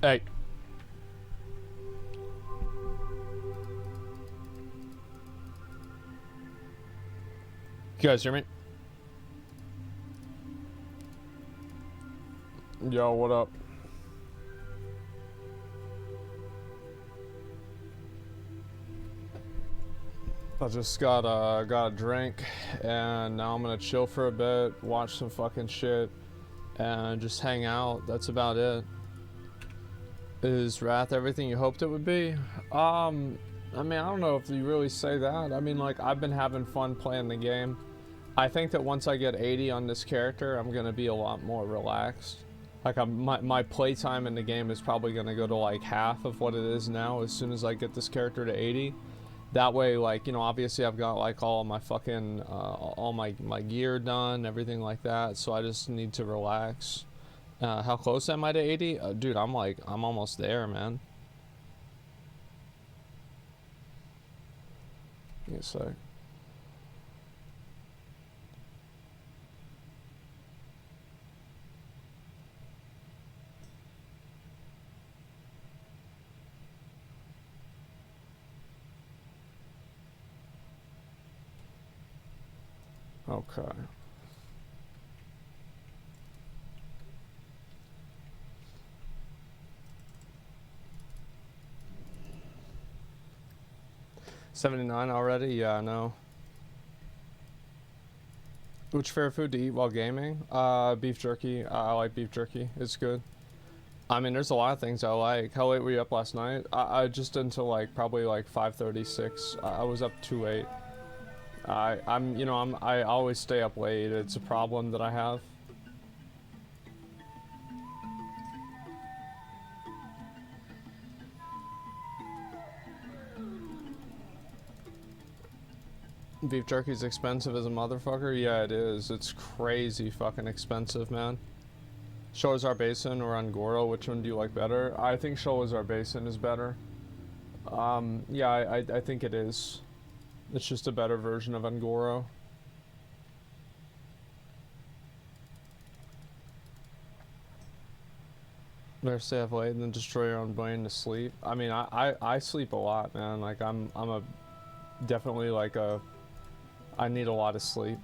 Hey. You guys hear me? Yo, what up? I just got a drink, and now I'm gonna chill for a bit, watch some fucking shit, and just hang out. That's about it. Is Wrath everything you hoped it would be? I mean, I don't know if you really say that. I mean, like, I've been having fun playing the game. I think that once I get 80 on this character, I'm gonna be a lot more relaxed. Like, my playtime in the game is probably gonna go to like half of what it is now as soon as I get this character to 80. That way, like, you know, obviously I've got like all my fucking, all my gear done, everything like that, so I just need to relax. How close am I to 80? Dude, I'm almost there, man. Give me a sec. Okay. $79 already? Yeah, I know. Which favorite food to eat while gaming? Beef jerky. I like beef jerky. It's good. I mean, there's a lot of things I like. How late were you up last night? I just until like probably like 5:36. I was up too late. I always stay up late. It's a problem that I have. Beef jerky's expensive as a motherfucker? Yeah, it is. It's crazy fucking expensive, man. Sholazar Basin or Angora, which one do you like better? I think Sholazar Basin is better. Yeah, I think it is. It's just a better version of Angora. Better stay up late and then destroy your own brain to sleep. I mean, I sleep a lot, man. Like, I'm a definitely like a, I need a lot of sleep.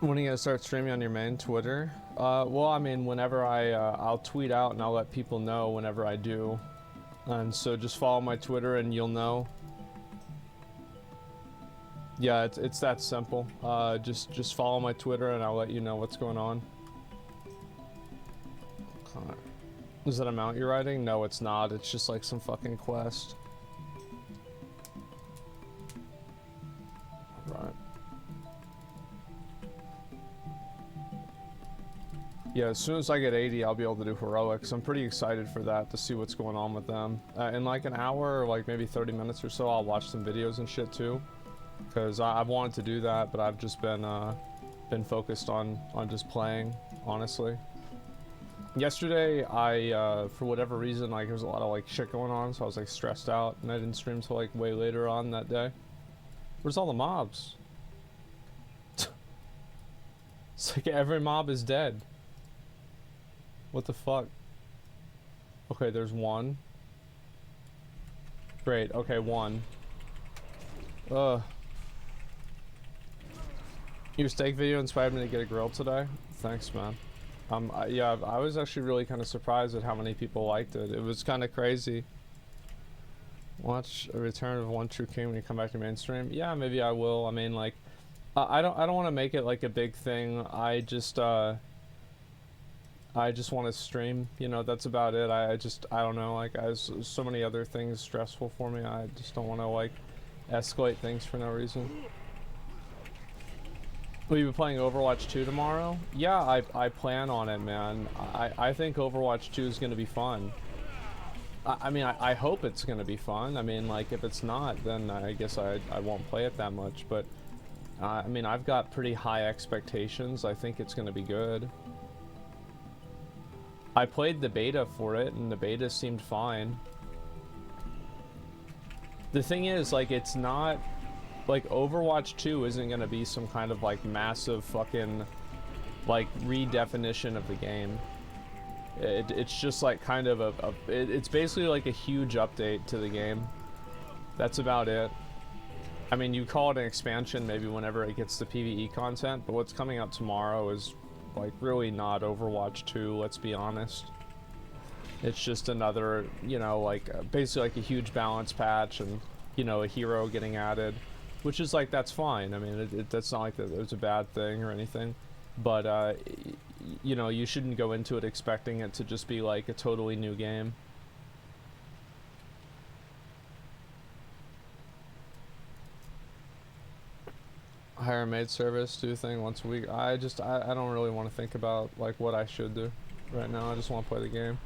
When are you gonna start streaming on your main Twitter? Well, I mean, whenever I'll tweet out and I'll let people know whenever I do. And so just follow my Twitter and you'll know. Yeah, it's that simple. Just follow my Twitter and I'll let you know what's going on. Okay. Is that a mount you're riding? No, it's not. It's just like some fucking quest. Right. Yeah, as soon as I get 80, I'll be able to do heroics. I'm pretty excited for that, to see what's going on with them. In like an hour or like maybe 30 minutes or so, I'll watch some videos and shit too. Because I've wanted to do that, but I've just been focused on just playing, honestly. Yesterday, for whatever reason, like, there was a lot of like shit going on, so I was like stressed out, and I didn't stream till like way later on that day. Where's all the mobs? It's like every mob is dead. What the fuck? Okay, there's one. Great, okay, one. Ugh. Your steak video inspired me to get a grill today. Thanks, man. Yeah, I was actually really kind of surprised at how many people liked it. It was kind of crazy. Watch a return of One True King when you come back to mainstream. Yeah, maybe I will. I mean, like, I don't want to make it like a big thing. I just want to stream. You know, that's about it. I don't know. Like, as so many other things stressful for me, I just don't want to like escalate things for no reason. Will you be playing Overwatch 2 tomorrow? Yeah, I plan on it, man. I think Overwatch 2 is going to be fun. I mean, I hope it's going to be fun. I mean, like, if it's not, then I guess I won't play it that much. But, I mean, I've got pretty high expectations. I think it's going to be good. I played the beta for it, and the beta seemed fine. The thing is, like, it's not... Like, Overwatch 2 isn't gonna be some kind of, like, massive fucking like redefinition of the game. It's just like kind of it's basically like a huge update to the game. That's about it. I mean, you call it an expansion maybe whenever it gets the PvE content, but what's coming out tomorrow is like really not Overwatch 2, let's be honest. It's just another, you know, like basically like a huge balance patch and, you know, a hero getting added, which is like, that's fine. I mean, that's not like that it was a bad thing or anything, but you know, you shouldn't go into it expecting it to just be like a totally new game. Hire a maid service, do a thing once a week. I don't really want to think about like what I should do right now. I just want to play the game.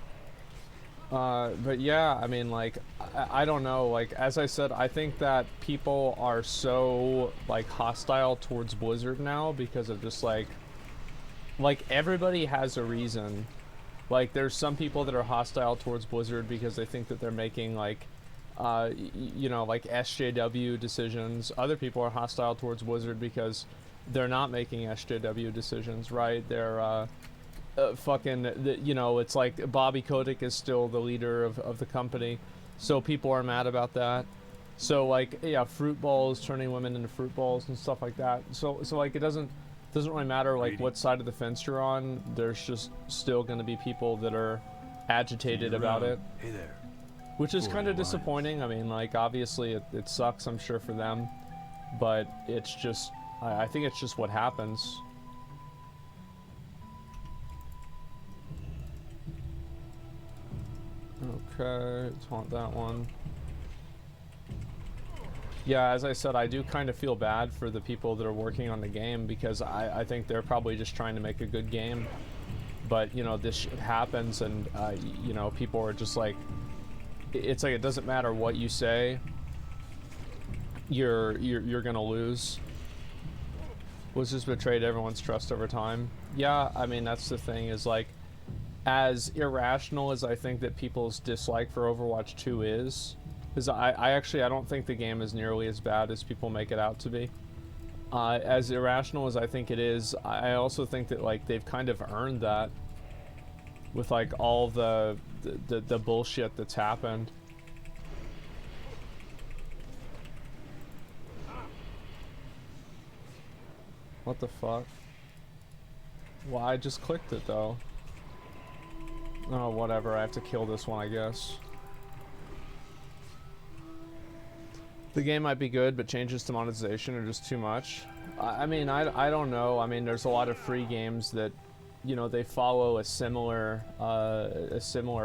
But yeah, I mean, like, I don't know, like, as I said, I think that people are so like hostile towards Blizzard now because of just like everybody has a reason. Like, there's some people that are hostile towards Blizzard because they think that they're making like you know, like SJW decisions. Other people are hostile towards Blizzard because they're not making SJW decisions, right? They're you know, it's like Bobby Kotick is still the leader of the company, so people are mad about that. So like, yeah, fruit balls, turning women into fruit balls and stuff like that. So like, it doesn't really matter like what side of the fence you're on. There's just still going to be people that are agitated about it. Hey there. Which is kind of disappointing. I mean, like, obviously it sucks, I'm sure, for them, but it's just, I think it's just what happens. Okay, taunt that one. Yeah, as I said, I do kind of feel bad for the people that are working on the game because I think they're probably just trying to make a good game. But, you know, this shit happens and, you know, people are just like, it's like it doesn't matter what you say, you're gonna lose. Was just betrayed everyone's trust over time. Yeah, I mean, that's the thing, is like, as irrational as I think that people's dislike for Overwatch 2 is, because I actually don't think the game is nearly as bad as people make it out to be. As irrational as I think it is, I also think that like they've kind of earned that with like all the bullshit that's happened. What the fuck? Well, I just clicked it though. Oh, whatever, I have to kill this one, I guess. The game might be good, but changes to monetization are just too much. I mean, I don't know. I mean, there's a lot of free games that, you know, they follow a similar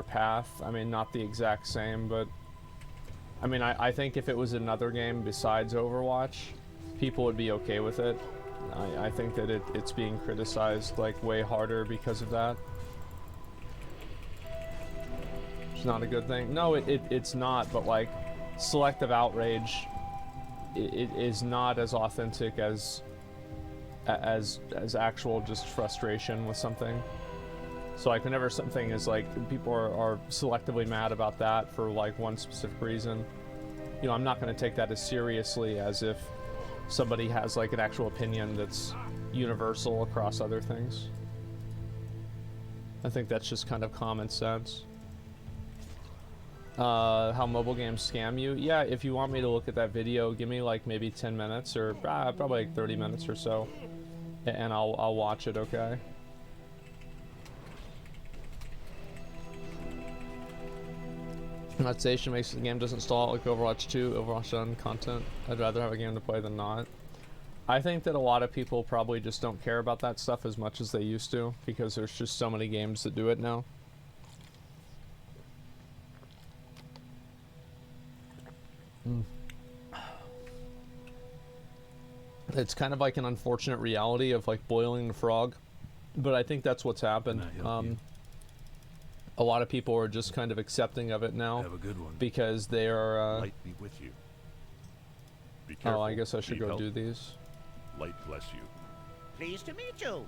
path. I mean, not the exact same, but I mean, I think if it was another game besides Overwatch, people would be okay with it. I think that it's being criticized like way harder because of that. It's not a good thing. No, it's not, but like selective outrage, it is not as authentic as actual just frustration with something. So like whenever something is like, people are selectively mad about that for like one specific reason, you know, I'm not going to take that as seriously as if somebody has like an actual opinion that's universal across other things. I think that's just kind of common sense. How mobile games scam you? Yeah, if you want me to look at that video, give me like maybe 10 minutes or probably like 30 minutes or so, and I'll watch it, okay? Monetization makes the game doesn't stall like Overwatch 2, Overwatch Done content. I'd rather have a game to play than not. I think that a lot of people probably just don't care about that stuff as much as they used to, because there's just so many games that do it now. It's kind of like an unfortunate reality of like boiling the frog, but I think that's what's happened. A lot of people are just kind of accepting of it now. Have a good one. Because they are Light be with you. Be careful. Oh, I guess I should go do these. Light bless you. Pleased to meet you.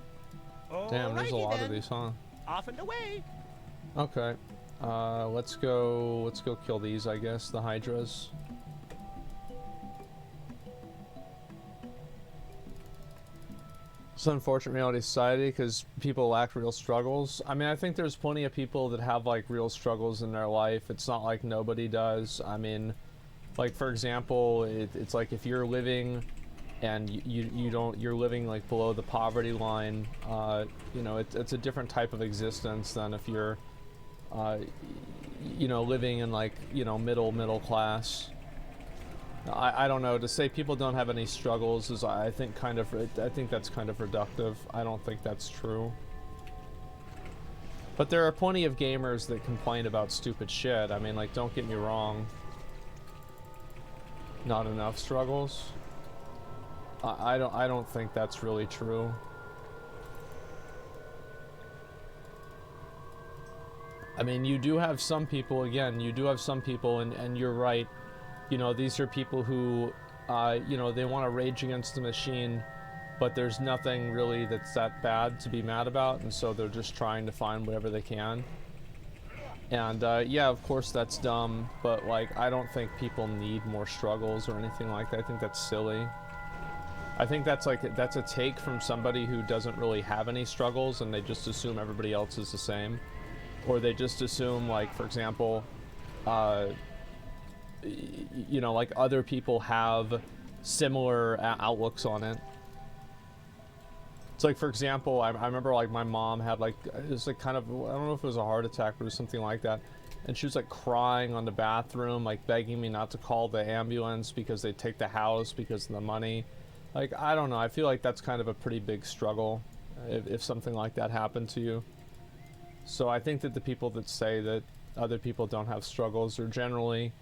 Damn, there's a Alrighty lot then. of these, huh? Off and away. Okay. Let's go kill these, I guess, the Hydras. It's an unfortunate reality of society because people lack real struggles. I mean, I think there's plenty of people that have like real struggles in their life. It's not like nobody does. I mean, like for example, it's like if you're living and you're living like below the poverty line, you know, it's a different type of existence than if you're, you know, living in like, you know, middle class. I don't know, to say people don't have any struggles is I think that's kind of reductive. I don't think that's true. But there are plenty of gamers that complain about stupid shit. I mean, like, don't get me wrong. Not enough struggles. I don't think that's really true. I mean, you do have some people, again, you do have some people, and you're right. You know, these are people who, you know, they want to rage against the machine, but there's nothing really that's that bad to be mad about, and so they're just trying to find whatever they can. And, yeah, of course that's dumb, but, like, I don't think people need more struggles or anything like that. I think that's silly. I think that's, like, that's a take from somebody who doesn't really have any struggles, and they just assume everybody else is the same. Or they just assume, like, for example, you know, like other people have similar outlooks on it. It's like, for example, I remember like my mom had like, it was like kind of, I don't know if it was a heart attack, but it was something like that. And she was like crying on the bathroom, like begging me not to call the ambulance because they'd take the house because of the money. Like, I don't know. I feel like that's kind of a pretty big struggle if something like that happened to you. So I think that the people that say that other people don't have struggles are generally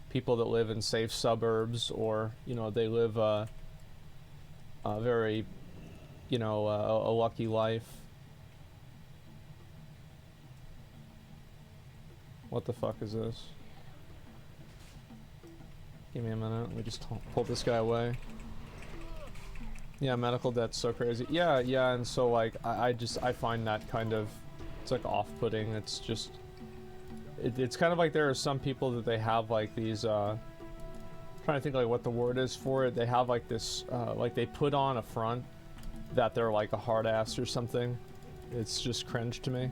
people that live in safe suburbs, or, you know, they live a very, you know, a lucky life. What the fuck is this? Give me a minute. Let me just pull this guy away. Yeah, medical debt's so crazy. Yeah, and so like I find that kind of, it's like off-putting. It's just, it's kind of like there are some people that they have like these, trying to think like what the word is for it. They have like this, like they put on a front that they're like a hard ass or something. It's just cringe to me.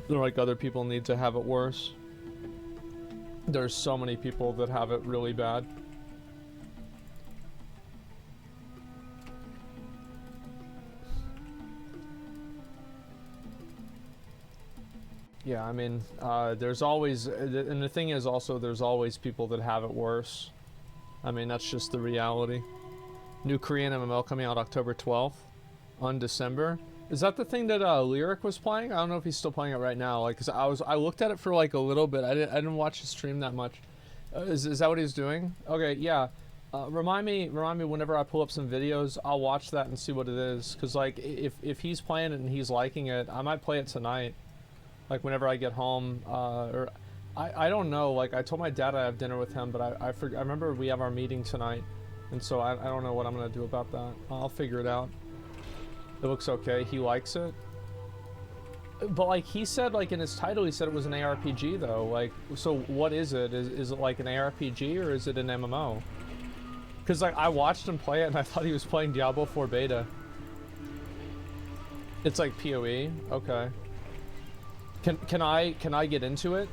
They're like other people need to have it worse. There's so many people that have it really bad. Yeah, I mean, there's always, and the thing is also, there's always people that have it worse. I mean, that's just the reality. New Korean MMO coming out October 12th on December. Is that the thing that Lyric was playing? I don't know if he's still playing it right now. Like, 'cause I looked at it for like a little bit. I didn't watch his stream that much. Is that what he's doing? Okay, yeah. Remind me whenever I pull up some videos, I'll watch that and see what it is. 'Cause like, if he's playing it and he's liking it, I might play it tonight. Like whenever I get home, or I don't know. Like I told my dad I have dinner with him, but I remember we have our meeting tonight, and so I don't know what I'm gonna do about that. I'll figure it out. It looks okay. He likes it, but like he said, like in his title, he said it was an ARPG though. Like, so what is it? Is it like an ARPG or is it an MMO? Because like I watched him play it and I thought he was playing Diablo 4 beta. It's like PoE. Okay. Can I get into it?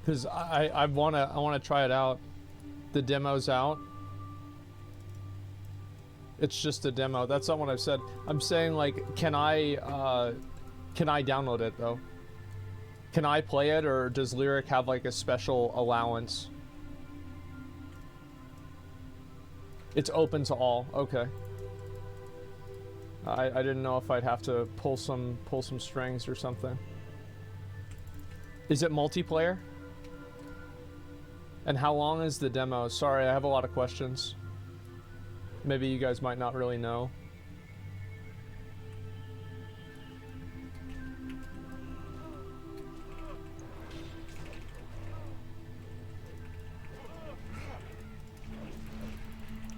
Because I wanna try it out. The demo's out. It's just a demo. That's not what I've said. I'm saying like, can I download it though? Can I play it, or does Lyric have like a special allowance? It's open to all. Okay. I didn't know if I'd have to pull some strings or something. Is it multiplayer? And how long is the demo? Sorry, I have a lot of questions. Maybe you guys might not really know.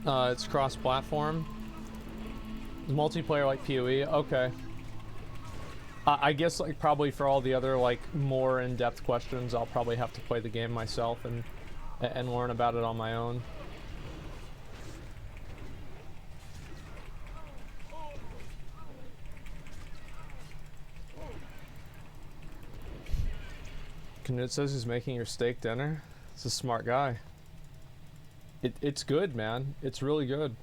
It's cross-platform. Multiplayer like PoE. Okay. I guess like probably for all the other like more in-depth questions, I'll probably have to play the game myself and and learn about it on my own. Knut says he's making your steak dinner. It's a smart guy. It's good, man. It's really good.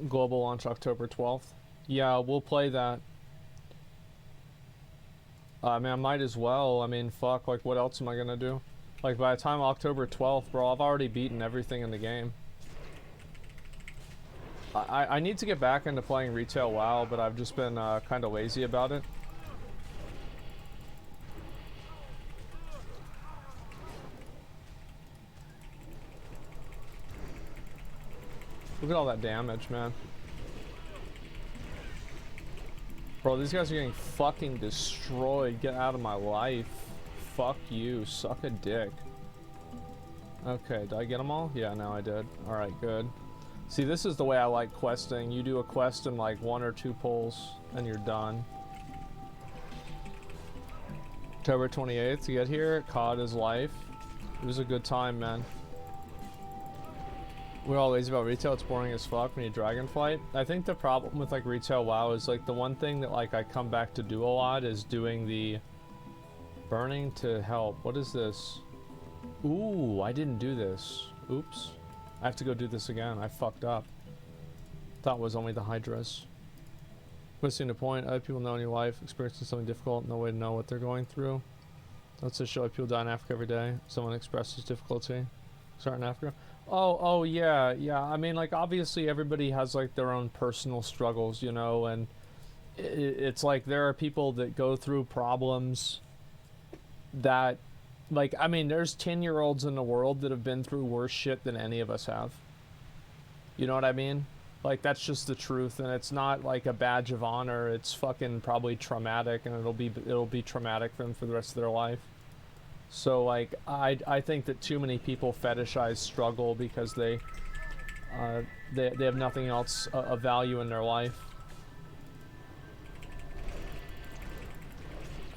Global launch October 12th. Yeah, we'll play that. I mean, I might as well. I mean, fuck, like, what else am I gonna do? Like, by the time October 12th, bro, I've already beaten everything in the game. I need to get back into playing retail WoW, but I've just been kind of lazy about it. Look at all that damage, man. Bro, these guys are getting fucking destroyed. Get out of my life. Fuck you. Suck a dick. Okay, did I get them all? Yeah, now I did. Alright, good. See, this is the way I like questing. You do a quest in like 1 or 2 pulls, and you're done. October 28th to get here. COD is life. It was a good time, man. We're all lazy about retail. It's boring as fuck when you dragonflight. I think the problem with like retail WoW is like the one thing that like I come back to do a lot is doing the burning to help. What is this? Ooh, I didn't do this. Oops. I have to go do this again. I fucked up. Thought it was only the Hydras. Missing the point. Other people know in your life experiencing something difficult. No way to know what they're going through. Let's just show people die in Africa every day. Someone expresses difficulty. Start in Africa. Oh yeah, yeah. I mean, like, obviously everybody has like their own personal struggles, you know, and it's like there are people that go through problems that, like, I mean, there's 10-year-olds in the world that have been through worse shit than any of us have. You know what I mean? Like, that's just the truth, and it's not like a badge of honor. It's fucking probably traumatic, and it'll be traumatic for them for the rest of their life. So, like, I think that too many people fetishize struggle because they have nothing else of value in their life.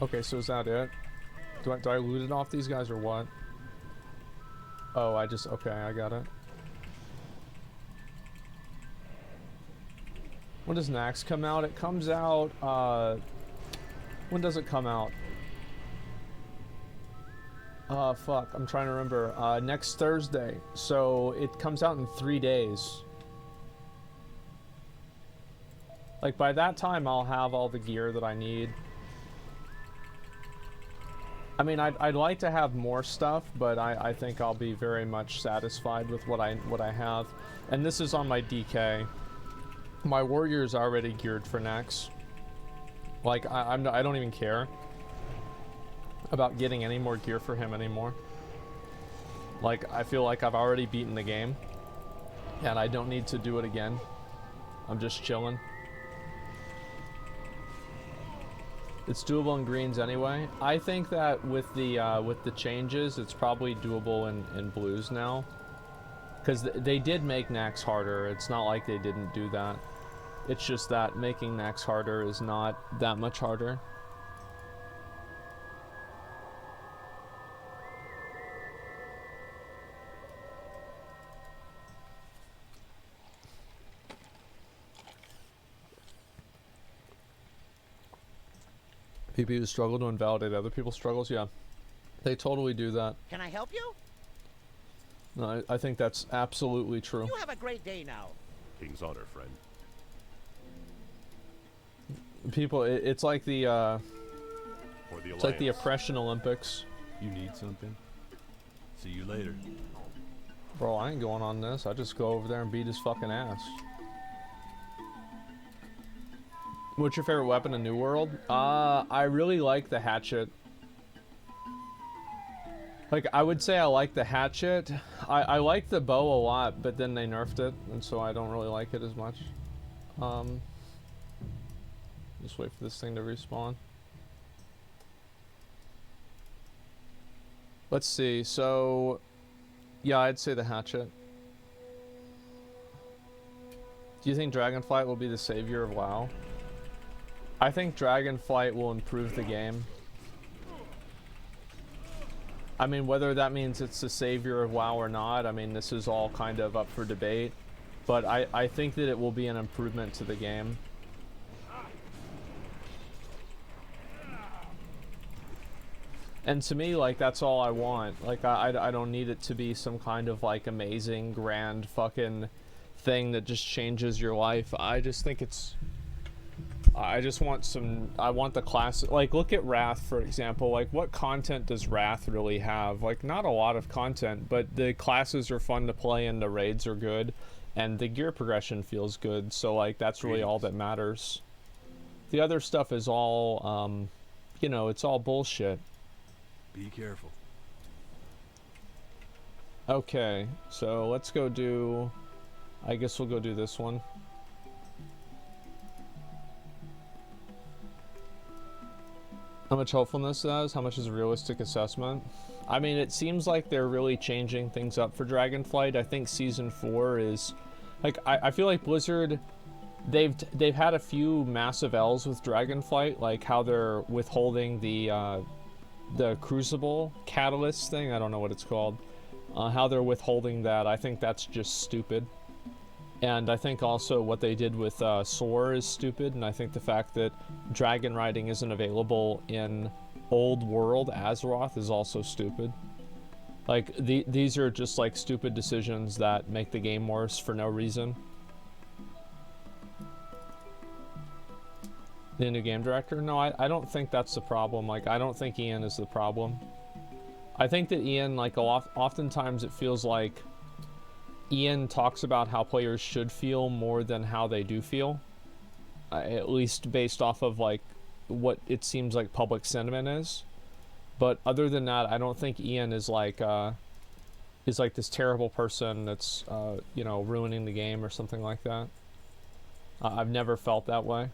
Okay, so is that it? Do I loot it off these guys or what? Oh, okay, I got it. When does Nax come out? It comes out, when does it come out? Fuck, I'm trying to remember. Next Thursday. So it comes out in 3 days. Like, by that time, I'll have all the gear that I need. I mean, I'd like to have more stuff, but I think I'll be very much satisfied with what I have. And this is on my DK. My warrior's already geared for next. Like, I don't even care about getting any more gear for him anymore. Like, I feel like I've already beaten the game, and I don't need to do it again. I'm just chilling. It's doable in greens anyway. I think that with the changes, it's probably doable in blues now, because they did make Nax harder. It's not like they didn't do that. It's just that making Nax harder is not that much harder. People who struggle to invalidate other people's struggles, yeah. They totally do that. Can I help you? No, I think that's absolutely true. You have a great day now. King's honor, friend. People, it's like the, it's like the Alliance. oppression Olympics. You need something? See you later. Bro, I ain't going on this. I just go over there and beat his fucking ass. What's your favorite weapon in New World? I really like the hatchet. Like, I would say I like the hatchet. I like the bow a lot, but then they nerfed it, and so I don't really like it as much. Just wait for this thing to respawn. Let's see, so... Yeah, I'd say the hatchet. Do you think Dragonflight will be the savior of WoW? I think Dragonflight will improve the game. I mean, whether that means it's the savior of WoW or not, I mean, this is all kind of up for debate. But I think that it will be an improvement to the game. And to me, like, that's all I want. Like, I don't need it to be some kind of, like, amazing, grand fucking thing that just changes your life. I just think it's... I just want some... I want the class... Like, look at Wrath, for example. Like, what content does Wrath really have? Like, not a lot of content, but the classes are fun to play and the raids are good. And the gear progression feels good. So, like, that's really all that matters. The other stuff is all, you know, it's all bullshit. Be careful. Okay, so let's go do... I guess we'll go do this one. How much hopefulness does? How much is a realistic assessment? I mean, it seems like they're really changing things up for Dragonflight. I think Season 4 is... Like, I feel like Blizzard... They've had a few massive L's with Dragonflight, like how they're withholding the Crucible Catalyst thing, I don't know what it's called, how they're withholding that. I think that's just stupid. And I think also what they did with Soar is stupid, and I think the fact that dragon riding isn't available in Old World Azeroth is also stupid. Like, these are just like stupid decisions that make the game worse for no reason. The new game director? No, I don't think that's the problem. Like, I don't think Ian is the problem. I think that Ian, like, oftentimes it feels like Ian talks about how players should feel more than how they do feel. At least based off of, like, what it seems like public sentiment is. But other than that, I don't think Ian is like this terrible person that's, you know, ruining the game or something like that. I've never felt that way.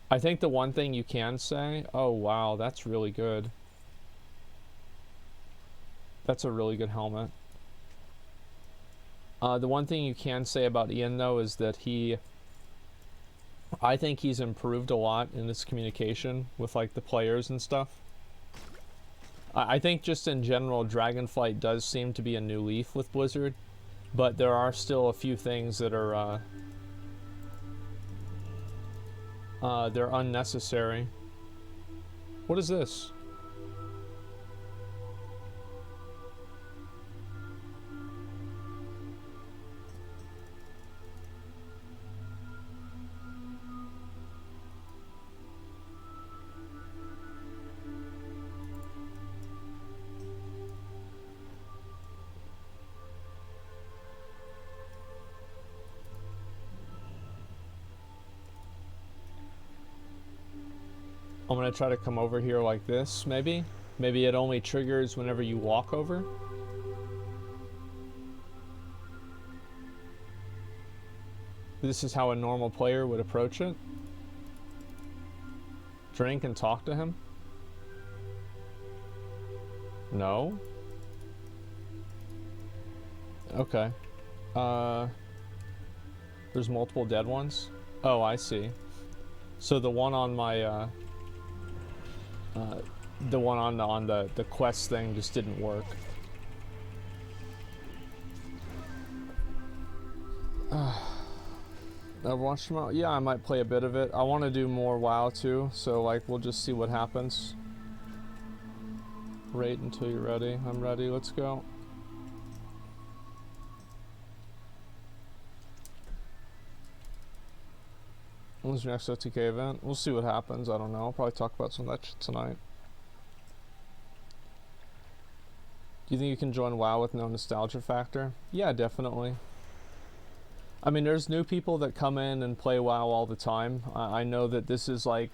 I think the one thing you can say, oh wow, that's really good. That's a really good helmet. The one thing you can say about Ian though is that I think he's improved a lot in his communication with like the players and stuff. I think just in general, Dragonflight does seem to be a new leaf with Blizzard, but there are still a few things that are they're unnecessary. What is this? I'm gonna try to come over here like this, maybe? Maybe it only triggers whenever you walk over? This is how a normal player would approach it? Drink and talk to him? No? Okay. There's multiple dead ones? Oh, I see. So the one on my, the one on the quest thing just didn't work. Overwatch tomorrow? Yeah, I might play a bit of it. I want to do more WoW too, so like we'll just see what happens. Rate until you're ready. I'm ready. Let's go. When's your next OTK event? We'll see what happens. I don't know. I'll probably talk about some of that shit tonight. Do you think you can join WoW with no nostalgia factor? Yeah, definitely. I mean, there's new people that come in and play WoW all the time. I know that this is like,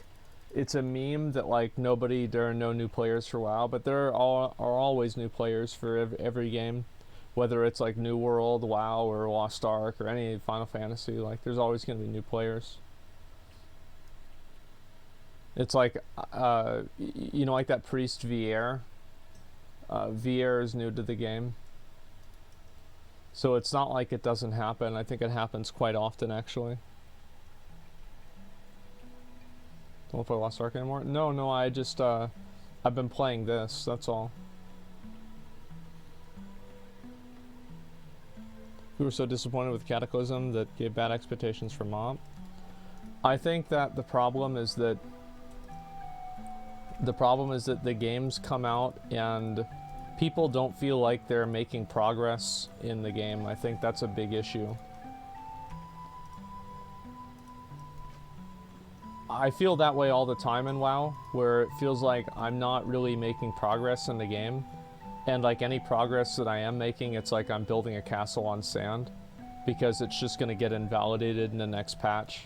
it's a meme that like there are no new players for WoW, but there are always new players for every game. Whether it's like New World, WoW, or Lost Ark, or any Final Fantasy, like there's always going to be new players. It's like, you know, like that priest Vier. Vier is new to the game. So it's not like it doesn't happen. I think it happens quite often, actually. Don't play Lost Ark anymore? No, I just, I've been playing this, that's all. We were so disappointed with Cataclysm that gave bad expectations for Mob. I think that the problem is that the games come out and people don't feel like they're making progress in the game. I think that's a big issue. I feel that way all the time in WoW, where it feels like I'm not really making progress in the game. And like any progress that I am making, it's like I'm building a castle on sand, because it's just going to get invalidated in the next patch.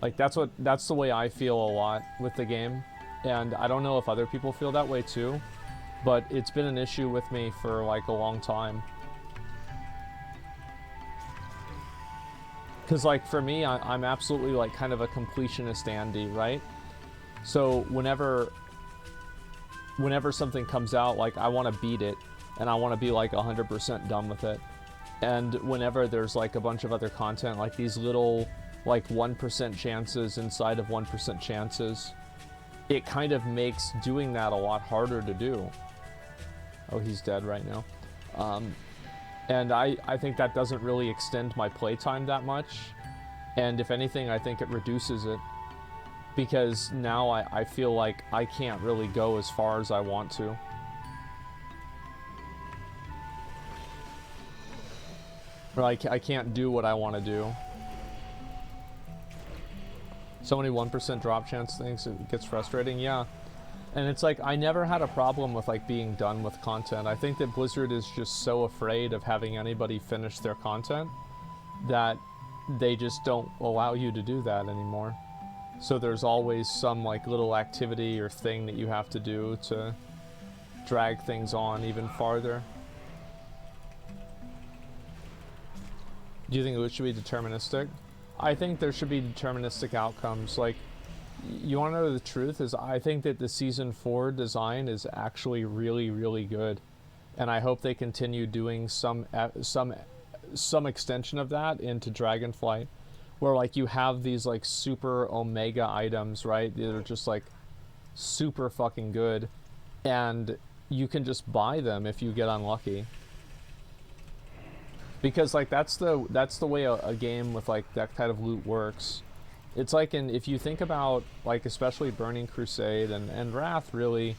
Like that's the way I feel a lot with the game. And I don't know if other people feel that way too, but it's been an issue with me for like a long time. Because like for me, I'm absolutely like kind of a completionist Andy, right? So whenever something comes out, like I want to beat it and I want to be like 100% done with it. And whenever there's like a bunch of other content, like these little like 1% chances inside of 1% chances, it kind of makes doing that a lot harder to do. Oh, he's dead right now. And I think that doesn't really extend my playtime that much. And if anything, I think it reduces it. Because now I feel like I can't really go as far as I want to. Or I can't do what I want to do. So many 1% drop chance things, it gets frustrating, yeah. And it's like, I never had a problem with like being done with content. I think that Blizzard is just so afraid of having anybody finish their content that they just don't allow you to do that anymore. So there's always some like little activity or thing that you have to do to drag things on even farther. Do you think it should be deterministic? I think there should be deterministic outcomes. Like, you want to know the truth is I think that the Season 4 design is actually really, really good. And I hope they continue doing some extension of that into Dragonflight, where like you have these like super Omega items, right? That are just like super fucking good. And you can just buy them if you get unlucky. Because like that's the way a game with like that kind of loot works. It's like if you think about like especially Burning Crusade and Wrath, really,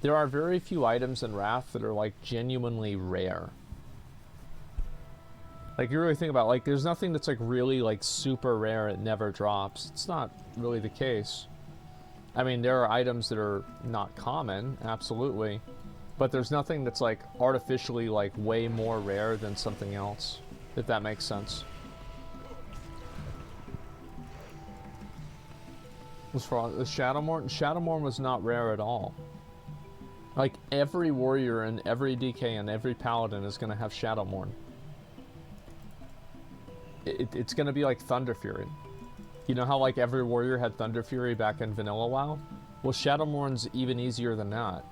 there are very few items in Wrath that are like genuinely rare. Like you really think about like there's nothing that's like really like super rare, it never drops. It's not really the case. I mean, there are items that are not common, absolutely. But there's nothing that's like artificially like way more rare than something else, if that makes sense. As far as Shadowmourne was not rare at all. Like every warrior and every DK and every paladin is gonna have Shadowmourne. It's gonna be like Thunder Fury. You know how like every warrior had Thunder Fury back in Vanilla WoW? Well, Shadowmourn's even easier than that.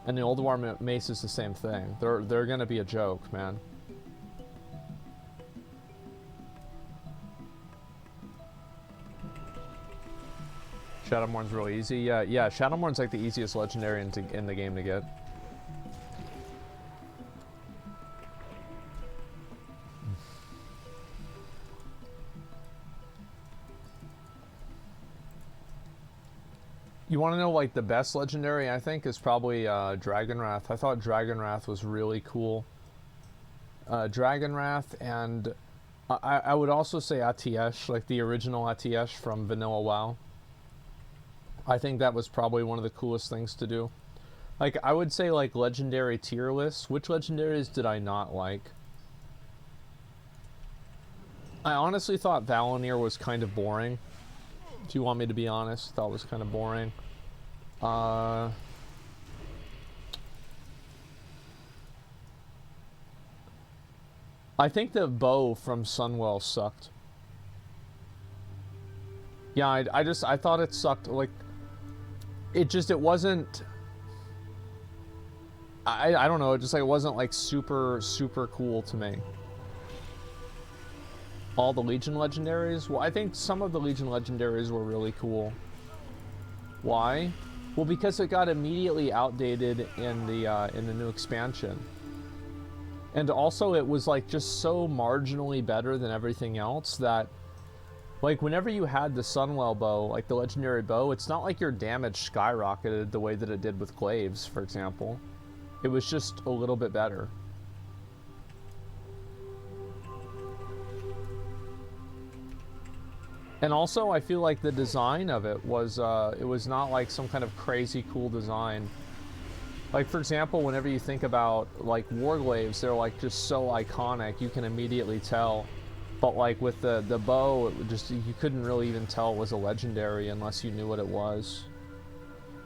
And the Old War Mace is the same thing. They're gonna be a joke, man. Shadowmourn's really easy. Yeah, Shadowmourn's like the easiest legendary in the game to get. You want to know like the best legendary, I think, is probably Dragonwrath. I thought Dragonwrath was really cool. Dragonwrath, and I would also say Atiesh, like the original Atiesh from Vanilla WoW. I think that was probably one of the coolest things to do. Like, I would say like legendary tier lists. Which legendaries did I not like? I honestly thought Valinir was kind of boring. If you want me to be honest, thought it was kind of boring. I think the bow from Sunwell sucked. Yeah, I thought it sucked. Like, it wasn't... I don't know, it just like it wasn't like super cool to me. All the Legion legendaries? Well, I think some of the Legion legendaries were really cool. Why? Well, because it got immediately outdated in the new expansion. And also it was like just so marginally better than everything else that like whenever you had the Sunwell bow, like the legendary bow, it's not like your damage skyrocketed the way that it did with glaives, for example. It was just a little bit better. And also, I feel like the design of it was not like some kind of crazy cool design. Like, for example, whenever you think about, like, Warglaives, they're, like, just so iconic, you can immediately tell. But, like, with the bow, it just, you couldn't really even tell it was a legendary unless you knew what it was.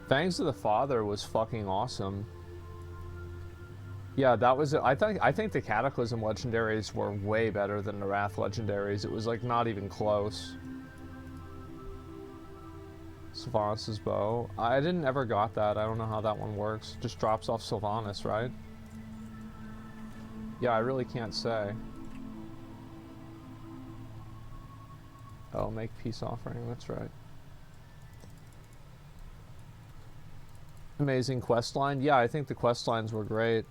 Fangs of the Father was fucking awesome. Yeah, that was it. I think the Cataclysm legendaries were way better than the Wrath legendaries. It was, like, not even close. Sylvanas' bow. I didn't ever got that. I don't know how that one works. Just drops off Sylvanas, right? Yeah, I really can't say. Oh, make peace offering. That's right. Amazing questline. Yeah, I think the questlines were great.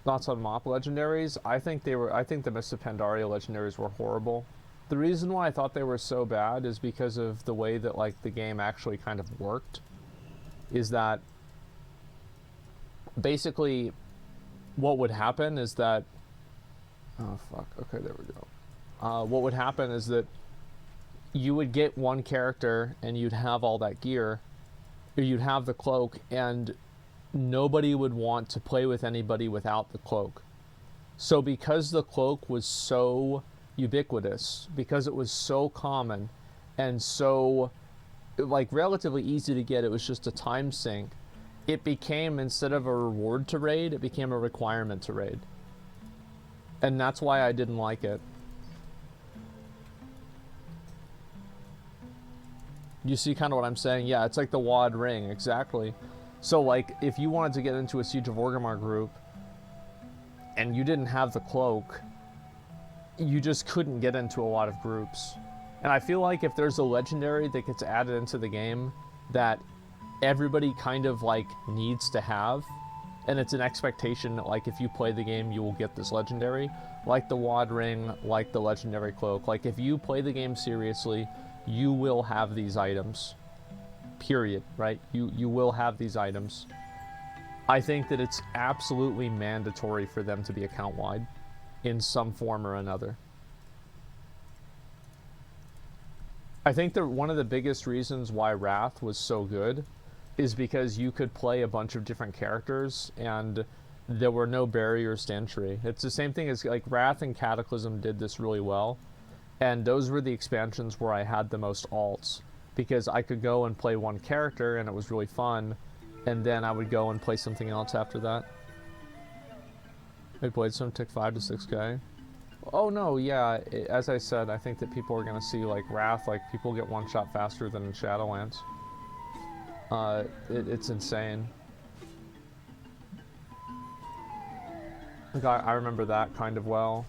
Thoughts on Mop legendaries? I think the Mists of Pandaria legendaries were horrible. The reason why I thought they were so bad is because of the way that, like, the game actually kind of worked. Is that basically what would happen is that... Oh, fuck. Okay, there we go. What would happen is that you would get one character and you'd have all that gear, or you'd have the cloak, and nobody would want to play with anybody without the cloak. So because the cloak was so ubiquitous, because it was so common and so like relatively easy to get, it was just a time sink, it became, instead of a reward to raid, it became a requirement to raid. And that's why I didn't like it. You see kind of what I'm saying? Yeah, it's like the WoD ring, exactly. So like if you wanted to get into a Siege of Orgrimmar group and you didn't have the cloak, you just couldn't get into a lot of groups. And I feel like if there's a legendary that gets added into the game that everybody kind of like needs to have, and it's an expectation that like if you play the game you will get this legendary, like the WoD ring, like the legendary cloak, like if you play the game seriously, you will have these items. Period, right? You will have these items. I think that it's absolutely mandatory for them to be account-wide in some form or another. I think that one of the biggest reasons why Wrath was so good is because you could play a bunch of different characters and there were no barriers to entry. It's the same thing as like Wrath and Cataclysm did this really well, and those were the expansions where I had the most alts, because I could go and play one character and it was really fun, and then I would go and play something else after that. I played some tick 5 to 6k. Oh no, yeah, as I said, I think that people are going to see like Wrath, like people get one shot faster than in Shadowlands. It's insane. Like, I remember that kind of well.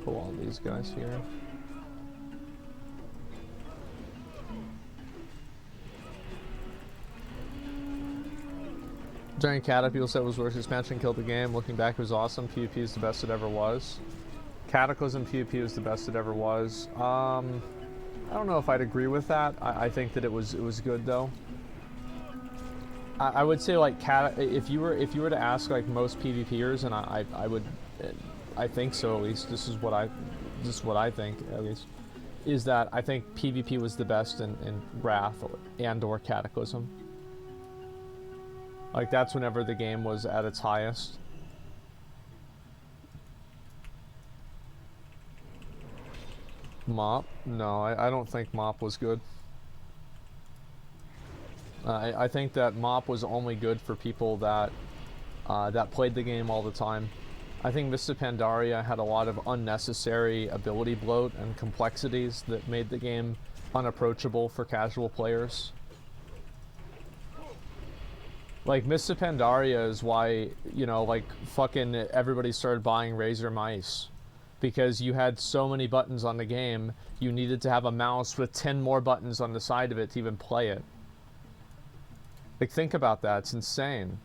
Pull all these guys here. Giant Cata, people said it was worst expansion, killed the game. Looking back, it was awesome. PvP is the best it ever was. Cataclysm PvP was the best it ever was. I don't know if I'd agree with that. I think that it was good though. I would say like if you were to ask like most PvPers, and I would, I think so at least. This is what I think at least, is that I think PvP was the best in Wrath and/or Cataclysm. Like that's whenever the game was at its highest. Mop? No, I don't think Mop was good. I think that Mop was only good for people that that played the game all the time. I think Mists of Pandaria had a lot of unnecessary ability bloat and complexities that made the game unapproachable for casual players. Like, Mists of Pandaria is why, you know, like, fucking everybody started buying Razer mice. Because you had so many buttons on the game, you needed to have a mouse with 10 more buttons on the side of it to even play it. Like, think about that. It's insane.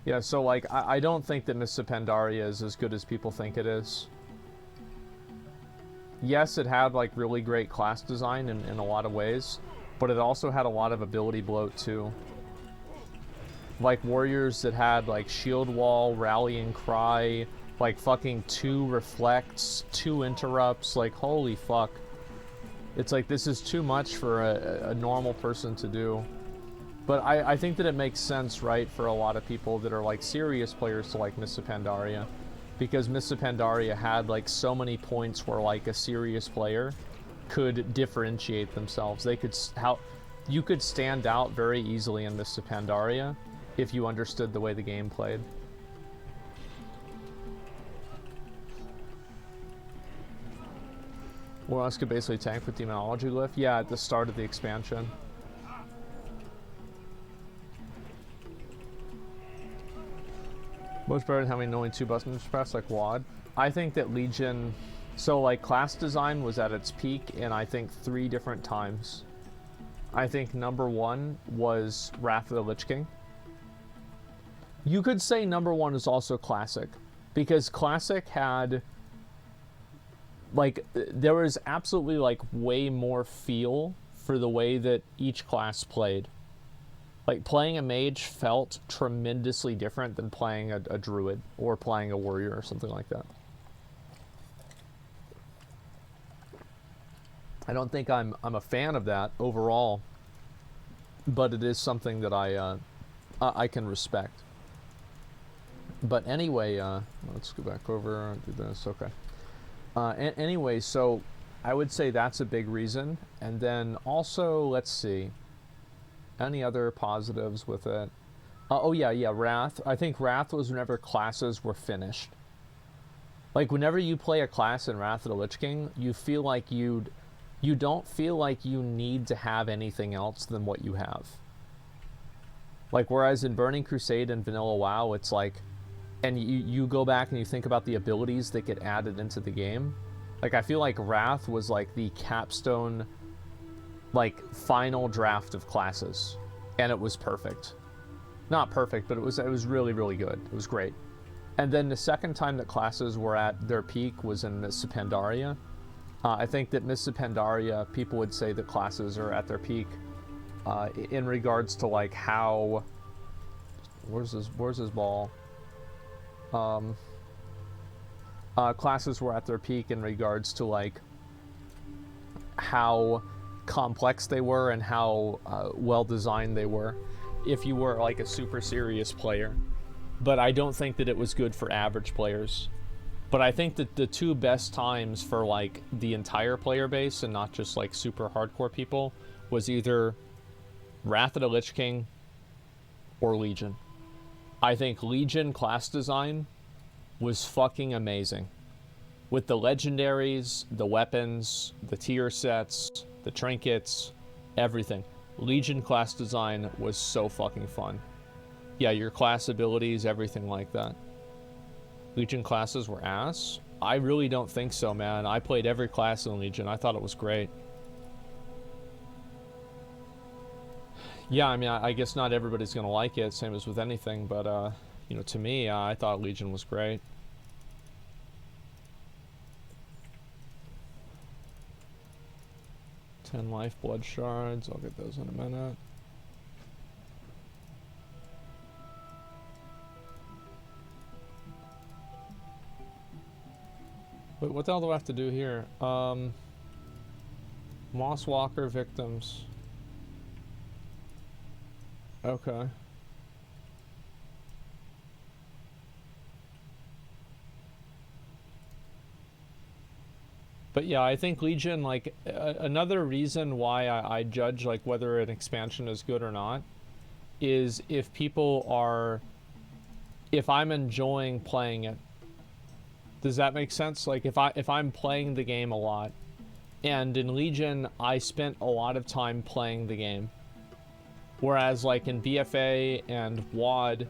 Yeah, so, like, I don't think that Mists of Pandaria is as good as people think it is. Yes, it had, like, really great class design in a lot of ways, but it also had a lot of ability bloat, too. Like, warriors that had, like, shield wall, rallying cry, like, fucking 2 reflects, 2 interrupts, like, holy fuck. It's like, this is too much for a normal person to do. But I think that it makes sense, right, for a lot of people that are, like, serious players to like Mists of Pandaria. Because Mists of Pandaria had, like, so many points where, like, a serious player could differentiate themselves. They could, you could stand out very easily in Mists of Pandaria if you understood the way the game played. Well, else could basically tank with Demonology Glyph? Yeah, at the start of the expansion. Much better than having only 2 buttons to press, like WAD. I think that Legion... So, like, class design was at its peak in, I think, 3 different times. I think number 1 was Wrath of the Lich King. You could say number 1 is also Classic. Because Classic had... Like, there was absolutely, like, way more feel for the way that each class played. Like, playing a mage felt tremendously different than playing a druid or playing a warrior or something like that. I don't think I'm a fan of that overall, but it is something that I can respect. But anyway, let's go back over and do this. Okay. Anyway, so I would say that's a big reason. And then also, let's see. Any other positives with it? Oh yeah, Wrath. I think Wrath was whenever classes were finished. Like, whenever you play a class in Wrath of the Lich King, you feel like you don't feel like you need to have anything else than what you have. Like, whereas in Burning Crusade and Vanilla WoW, it's like, and you go back and you think about the abilities that get added into the game. Like, I feel like Wrath was like the capstone, like, final draft of classes, and it was perfect. Not perfect, but it was really, really good. It was great. And then the second time that classes were at their peak was in Mists of Pandaria. I think that Mists of Pandaria, people would say that classes are at their peak in regards to, like, how... Where's his ball? Classes were at their peak in regards to, like, how complex they were and how well designed they were if you were, like, a super serious player. But I don't think that it was good for average players. But I think that the 2 best times for, like, the entire player base and not just, like, super hardcore people was either Wrath of the Lich King or Legion. I think Legion class design was fucking amazing. With the legendaries, the weapons, the tier sets, the trinkets, everything. Legion class design was so fucking fun. Yeah, your class abilities, everything like that. Legion classes were ass? I really don't think so, man. I played every class in Legion. I thought it was great. Yeah, I mean, I guess not everybody's gonna like it, same as with anything, but, you know, to me, I thought Legion was great. Ten life blood shards. I'll get those in a minute. Wait, what the hell do I have to do here? Mosswalker victims. Okay. But yeah, I think Legion, like, another reason why I judge, like, whether an expansion is good or not is if people are, if I'm enjoying playing it. Does that make sense? Like if I'm playing the game a lot, and in Legion I spent a lot of time playing the game, whereas like in BFA and WoD,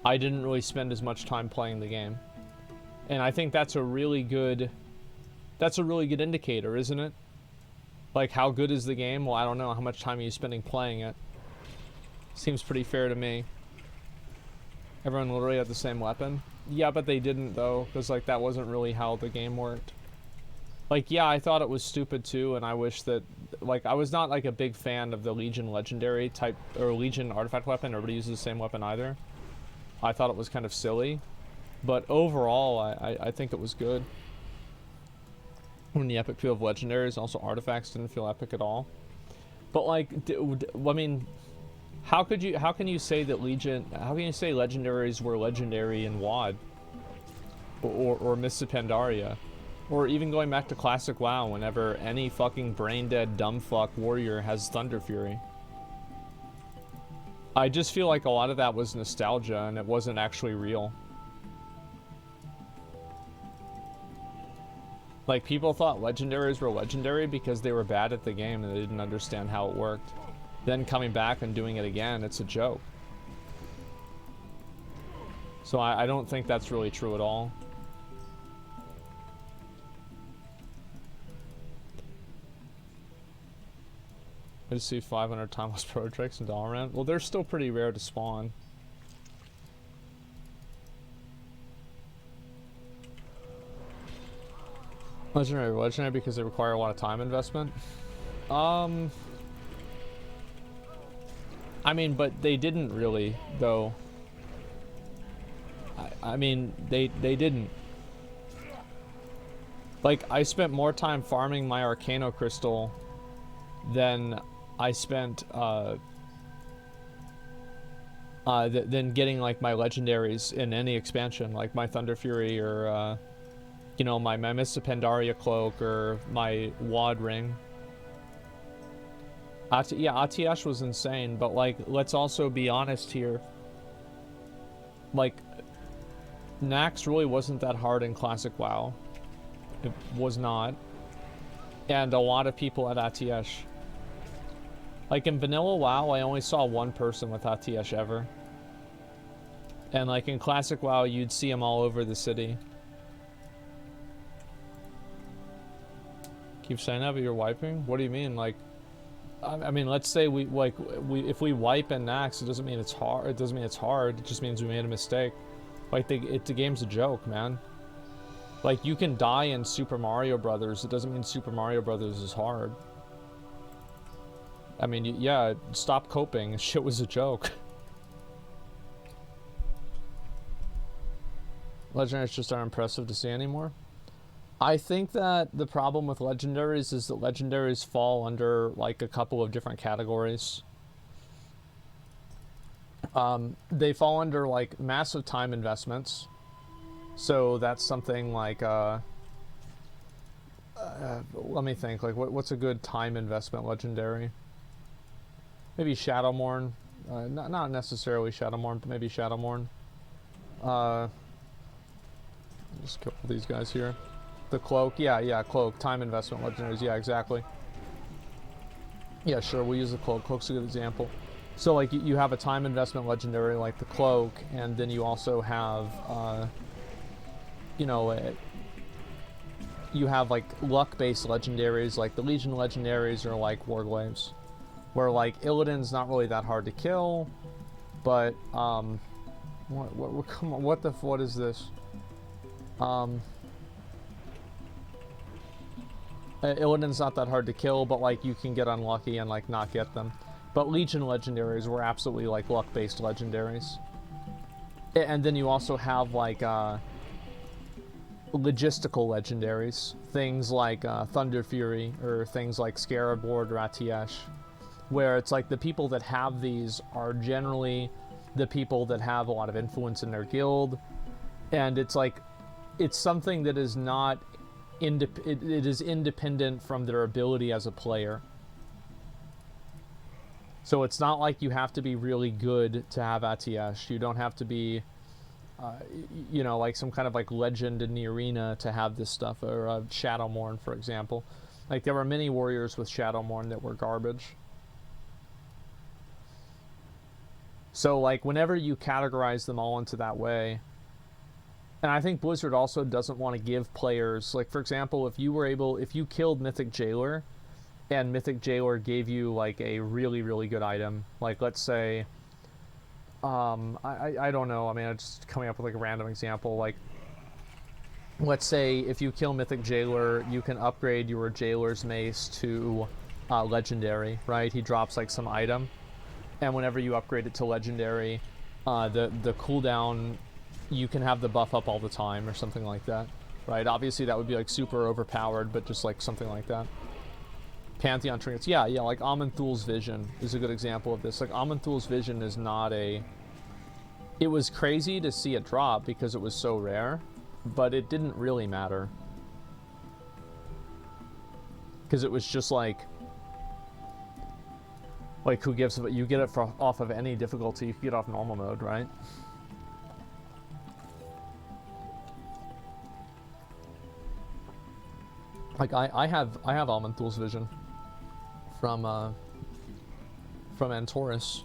I didn't really spend as much time playing the game. And I think that's a really good indicator, isn't it? Like, how good is the game? Well, I don't know. How much time are you spending playing it? Seems pretty fair to me. Everyone literally had the same weapon? Yeah, but they didn't, though, because, like, that wasn't really how the game worked. Like, yeah, I thought it was stupid, too, and I wish that... Like, I was not, like, a big fan of the Legion Legendary type, or Legion Artifact weapon. Everybody uses the same weapon either. I thought it was kind of silly. But overall, I think it was good. When the epic feel of legendaries, also artifacts didn't feel epic at all. But like, I mean, how can you say that how can you say legendaries were legendary in WoD? Or Mists of Pandaria? Or even going back to classic WoW, whenever any fucking brain-dead dumbfuck warrior has Thunder Fury. I just feel like a lot of that was nostalgia and it wasn't actually real. Like, people thought legendaries were legendary because they were bad at the game and they didn't understand how it worked. Then coming back and doing it again, it's a joke. So I don't think that's really true at all. I just see 500 timeless prototypes in Dalaran. Well, they're still pretty rare to spawn. Legendary because they require a lot of time investment. I mean, but they didn't really, though. I mean, they didn't. Like, I spent more time farming my Arcano Crystal than I spent, than getting, like, my legendaries in any expansion, like my Thunder Fury or, you know, my Mists of Pandaria cloak or my WoD ring. Yeah, Atiash was insane, but like, let's also be honest here. Like, Nax really wasn't that hard in Classic WoW. It was not. And a lot of people at Atiash. Like in Vanilla WoW, I only saw one person with Atiash ever. And like in Classic WoW, you'd see them all over the city. Keep saying that, but you're wiping? What do you mean? Like, I mean, let's say if we wipe in Nax, it doesn't mean it's hard. It doesn't mean it's hard. It just means we made a mistake. Like, the game's a joke, man. Like, you can die in Super Mario Brothers. It doesn't mean Super Mario Brothers is hard. I mean, yeah, stop coping. Shit was a joke. Legendaries just aren't impressive to see anymore. I think that the problem with legendaries is that legendaries fall under like a couple of different categories. They fall under like massive time investments. So that's something like, let me think, like what's a good time investment legendary? Maybe Shadowmourne. Not necessarily Shadowmourne, but maybe Shadowmourne. Just kill these guys here. The cloak, yeah, cloak, time investment, legendaries, yeah, exactly. Yeah, sure, we'll use the cloak. Cloak's a good example. So, like, you have a time investment legendary like the cloak, and then you also have, you know, you have, like, luck-based legendaries, like the Legion legendaries or, like, Warglaves, where, like, Illidan's not really that hard to kill, but, come on, what is this? Illidan's not that hard to kill, but like you can get unlucky and like not get them. But Legion legendaries were absolutely like luck-based legendaries. And then you also have like logistical legendaries, things like Thunder Fury or things like Zackrawrr or Atiash, where it's like the people that have these are generally the people that have a lot of influence in their guild, and it's like it's something that is not it is independent from their ability as a player. So it's not like you have to be really good to have Atiash. You don't have to be you know, like some kind of like legend in the arena to have this stuff, or Shadowmourne, for example. Like there were many warriors with Shadowmourne that were garbage. So like whenever you categorize them all into that way, and I think Blizzard also doesn't want to give players, like for example, if you killed Mythic Jailer, and Mythic Jailer gave you like a really, really good item, like let's say, I don't know, I mean, I'm just coming up with like a random example, like, let's say if you kill Mythic Jailer, you can upgrade your Jailer's Mace to Legendary, right? He drops like some item, and whenever you upgrade it to Legendary, the cooldown, you can have the buff up all the time or something like that, right? Obviously that would be like super overpowered, but just like something like that. Pantheon trinkets, yeah, like Aman'Thul's Vision is a good example of this. Like Aman'Thul's Vision is not a... It was crazy to see it drop because it was so rare, but it didn't really matter. Because it was just like who gives it? You get it off of any difficulty. You can get off normal mode, right? Like I have Aman'Thul's Vision from Antorus.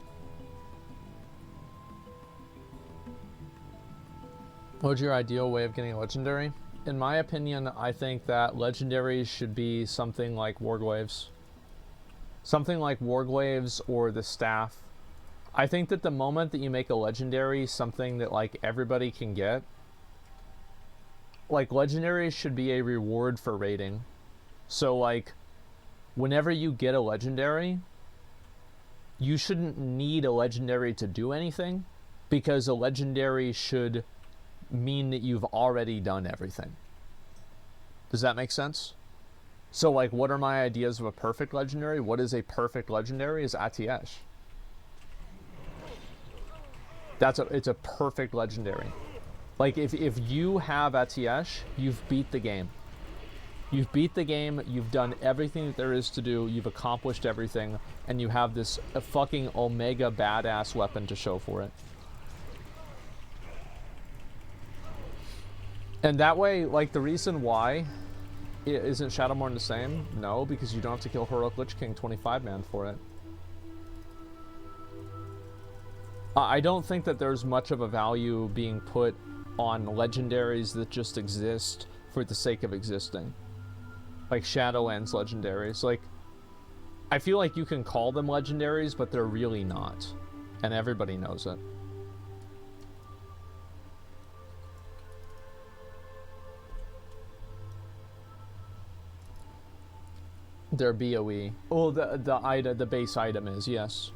What's your ideal way of getting a legendary? In my opinion, I think that legendaries should be something like Warglaves. Something like Warglaves or the Staff. I think that the moment that you make a legendary something that like everybody can get, like legendaries should be a reward for raiding. So like whenever you get a legendary, you shouldn't need a legendary to do anything, because a legendary should mean that you've already done everything. Does that make sense? So like what are my ideas of a perfect legendary? What is a perfect legendary? Is Atiesh. It's a perfect legendary. Like if you have Atiesh, you've beat the game. You've beat the game, you've done everything that there is to do, you've accomplished everything, and you have this fucking omega badass weapon to show for it. And that way, like, the reason why isn't Shadowmourne the same? No, because you don't have to kill Heroic Lich King 25-man for it. I don't think that there's much of a value being put on legendaries that just exist for the sake of existing. Like Shadowlands legendaries. Like, I feel like you can call them legendaries, but they're really not. And everybody knows it. They're BOE. Oh, the base item is, yes.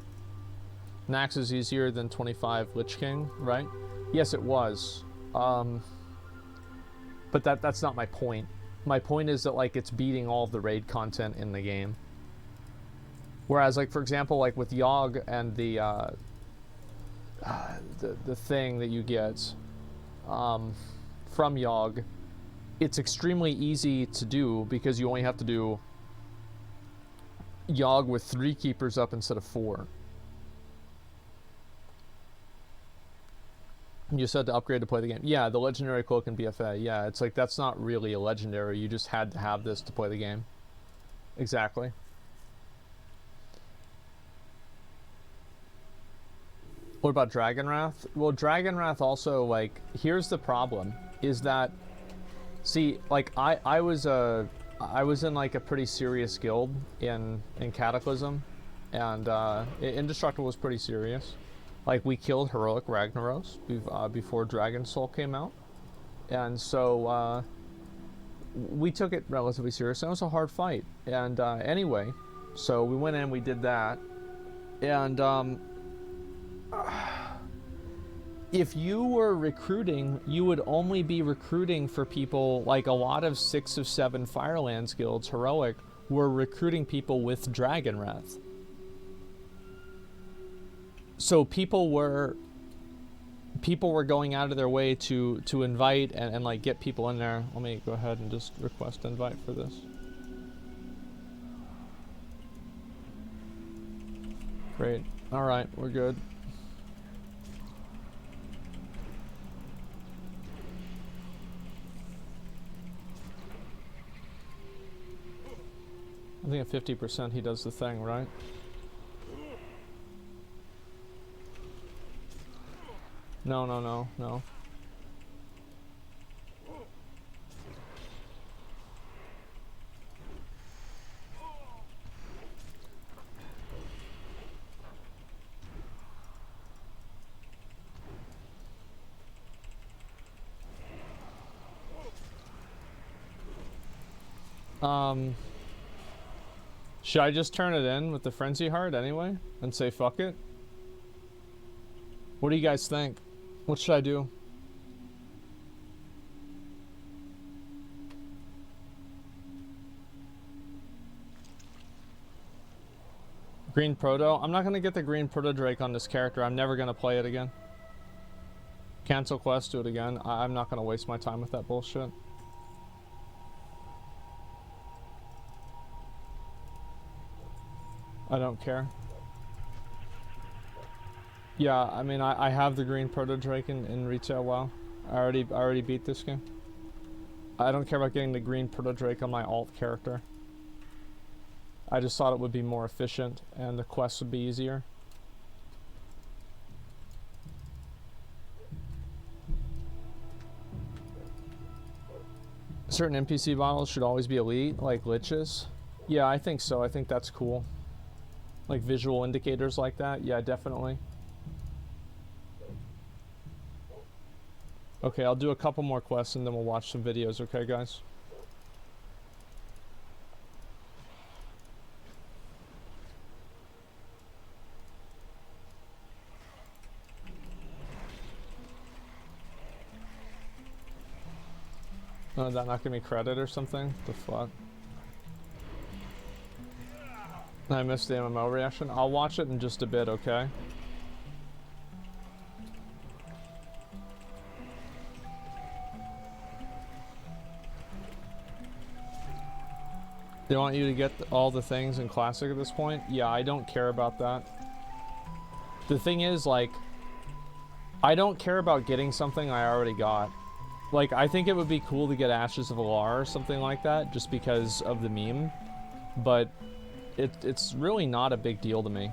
Nax is easier than 25 Lich King, right? Yes, it was. But that's not my point. My point is that, like, it's beating all of the raid content in the game. Whereas, like, for example, like with Yogg and the thing that you get from Yogg, it's extremely easy to do because you only have to do Yogg with 3 keepers up instead of 4. You said to upgrade to play the game. Yeah, the legendary cloak and BFA. Yeah, it's like that's not really a legendary. You just had to have this to play the game. Exactly. What about Dragonwrath? Well, Dragonwrath also, like, here's the problem, is that, see, like, I was in, like, a pretty serious guild in Cataclysm, and Indestructible was pretty serious. Like, we killed Heroic Ragnaros before Dragon Soul came out, and so we took it relatively serious, and it was a hard fight. And anyway, so we went in, we did that, and if you were recruiting, you would only be recruiting for people, like a lot of 6 of 7 Firelands guilds, Heroic, were recruiting people with Dragonwrath. So people were going out of their way to invite and like get people in there. Let me go ahead and just request invite for this. Great. All right, we're good. I think at 50% he does the thing, right? No, no, no, no. Should I just turn it in with the frenzy heart anyway and say fuck it? What do you guys think? What should I do? Green Proto? I'm not gonna get the green Proto Drake on this character. I'm never gonna play it again. Cancel quest, do it again. I'm not gonna waste my time with that bullshit. I don't care. Yeah, I mean, I have the green Proto Drake in retail WoW. I already beat this game. I don't care about getting the green Proto Drake on my alt character. I just thought it would be more efficient and the quests would be easier. Certain NPC models should always be elite, like liches. Yeah, I think so. I think that's cool. Like visual indicators like that. Yeah, definitely. Okay, I'll do a couple more quests and then we'll watch some videos, okay, guys? Oh, is that not giving me credit or something? The fuck? I missed the MMO reaction. I'll watch it in just a bit, okay? They want you to get all the things in Classic at this point? Yeah, I don't care about that. The thing is, like, I don't care about getting something I already got. Like, I think it would be cool to get Ashes of Alar or something like that, just because of the meme. But it's really not a big deal to me.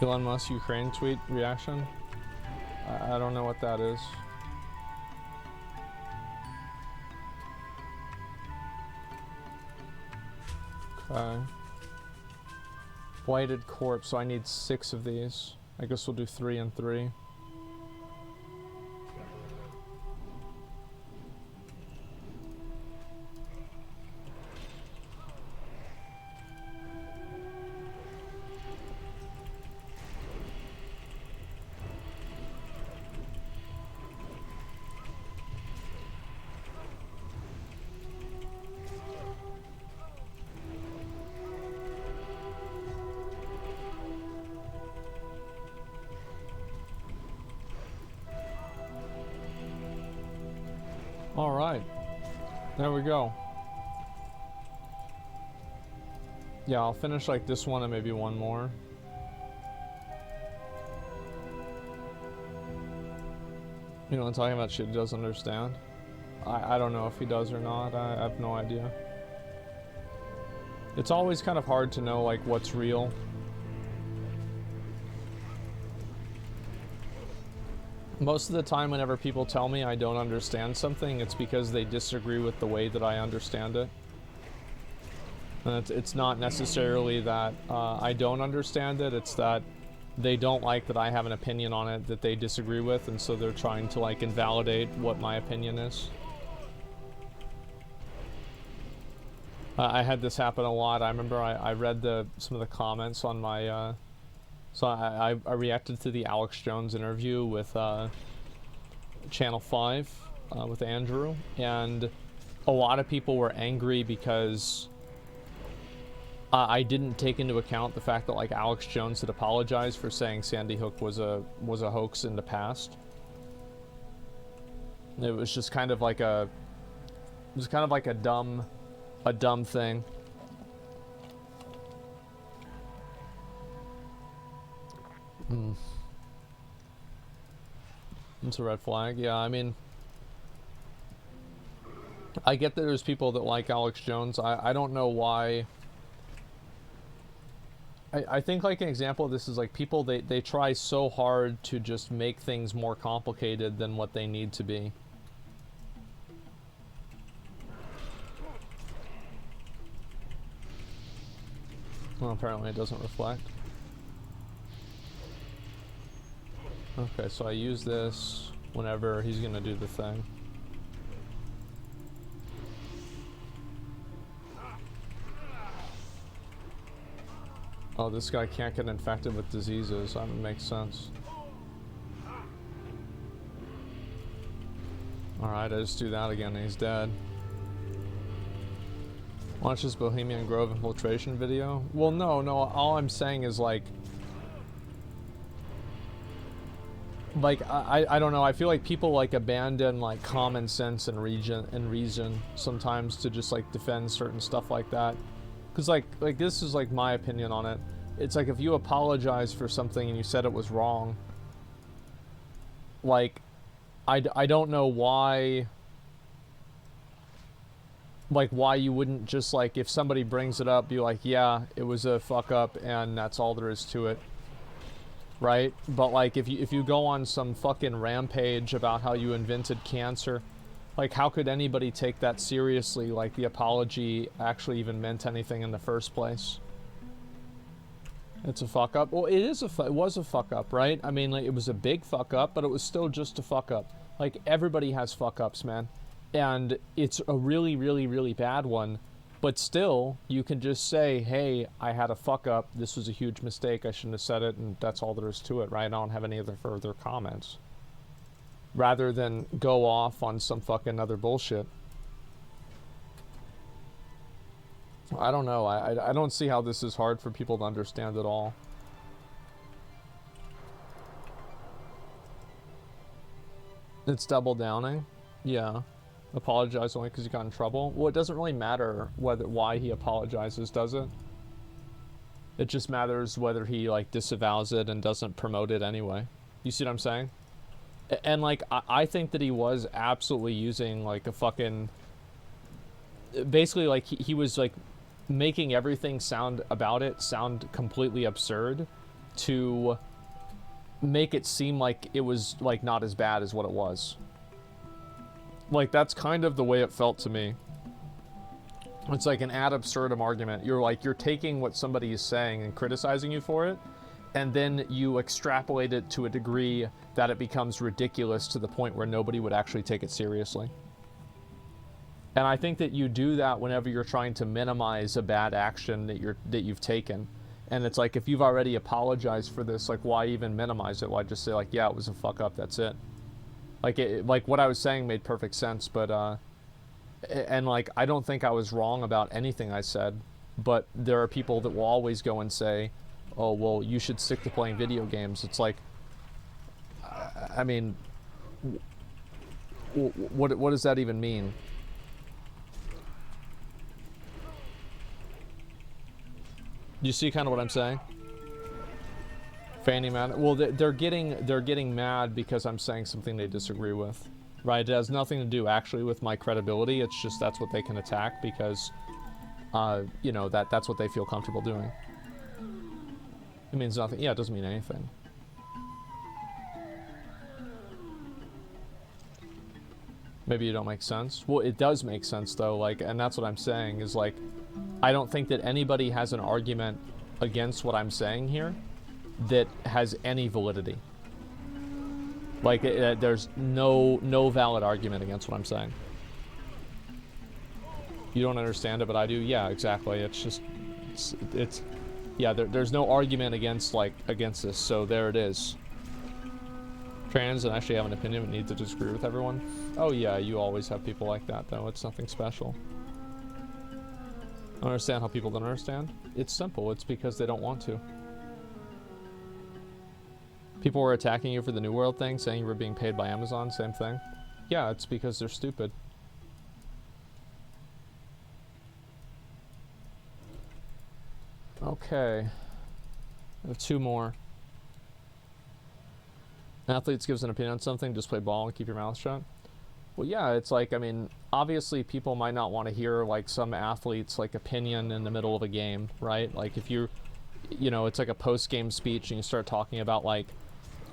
Elon Musk Ukraine tweet reaction? I don't know what that is. Okay. Blighted corpse, so I need 6 of these. I guess we'll do 3 and 3. Alright. There we go. Yeah, I'll finish like this one and maybe one more. You know, I'm talking about shit he doesn't understand. I don't know if he does or not. I have no idea. It's always kind of hard to know like what's real. Most of the time whenever people tell me I don't understand something, it's because they disagree with the way that I understand it. And it's not necessarily that I don't understand it, it's that they don't like that I have an opinion on it that they disagree with, and so they're trying to like invalidate what my opinion is. I had this happen a lot. I remember I read some of the comments on my so I reacted to the Alex Jones interview with Channel 5 with Andrew, and a lot of people were angry because I didn't take into account the fact that like Alex Jones had apologized for saying Sandy Hook was a hoax in the past. It was just kind of like a dumb thing. It's a red flag. Yeah, I mean, I get that there's people that like Alex Jones. I don't know why. I think like an example of this is like people, they try so hard to just make things more complicated than what they need to be. Well, apparently it doesn't reflect. Okay, so I use this whenever he's gonna do the thing. Oh, this guy can't get infected with diseases. That makes sense. Alright, I just do that again and he's dead. Watch this Bohemian Grove infiltration video? Well, no, all I'm saying is like I don't know, I feel like people like abandon like common sense and reason sometimes to just like defend certain stuff like that. Cause like this is like my opinion on it. It's like if you apologize for something and you said it was wrong, like I don't know why, like why you wouldn't just like, if somebody brings it up, be like, yeah, it was a fuck up and that's all there is to it. Right? But like if you go on some fucking rampage about how you invented cancer, like how could anybody take that seriously, like the apology actually even meant anything in the first place? It's a fuck up. Well, it was a fuck up, right? I mean, like it was a big fuck up, but it was still just a fuck up. Like everybody has fuck ups, man. And it's a really, really, really bad one. But still, you can just say, hey, I had a fuck up. This was a huge mistake. I shouldn't have said it, and that's all there is to it, right? I don't have any other further comments. Rather than go off on some fucking other bullshit. I don't know. I don't see how this is hard for people to understand at all. It's double downing? Yeah. Apologize only because he got in trouble? Well, it doesn't really matter why he apologizes, does it? It just matters whether he like disavows it and doesn't promote it anyway. You see what I'm saying? And like I think that he was absolutely using like a fucking, basically like he was like making everything sound completely absurd to make it seem like it was like not as bad as what it was. Like, that's kind of the way it felt to me. It's like an ad absurdum argument. You're taking what somebody is saying and criticizing you for it, and then you extrapolate it to a degree that it becomes ridiculous to the point where nobody would actually take it seriously. And I think that you do that whenever you're trying to minimize a bad action that you've taken. And it's like, if you've already apologized for this, like, why even minimize it? Why just say, like, yeah, it was a fuck up, that's it. Like what I was saying made perfect sense, but, and like, I don't think I was wrong about anything I said, but there are people that will always go and say, oh, well, you should stick to playing video games. It's like, I mean, what does that even mean? You see kind of what I'm saying? Fanny man. Well, they're getting mad because I'm saying something they disagree with, right? It has nothing to do actually with my credibility. It's just that's what they can attack because, you know, that's what they feel comfortable doing. It means nothing. Yeah, it doesn't mean anything. Maybe it don't make sense. Well, it does make sense though. Like, and that's what I'm saying is like, I don't think that anybody has an argument against what I'm saying here that has any validity. Like, there's no valid argument against what I'm saying. You don't understand it, but I do. Yeah, exactly. It's just, it's yeah, there's no argument against this, so there it is. Trans and actually have an opinion but need to disagree with everyone. Oh yeah, you always have people like that though. It's nothing special. I don't understand how people don't understand. It's simple. It's because they don't want to. People were attacking you for the New World thing, saying you were being paid by Amazon, same thing. Yeah, it's because they're stupid. Okay. I have two more. Athletes gives an opinion on something, just play ball and keep your mouth shut. Well, yeah, it's like, I mean, obviously people might not want to hear like some athlete's like opinion in the middle of a game, right? Like if you know, it's like a post-game speech and you start talking about like,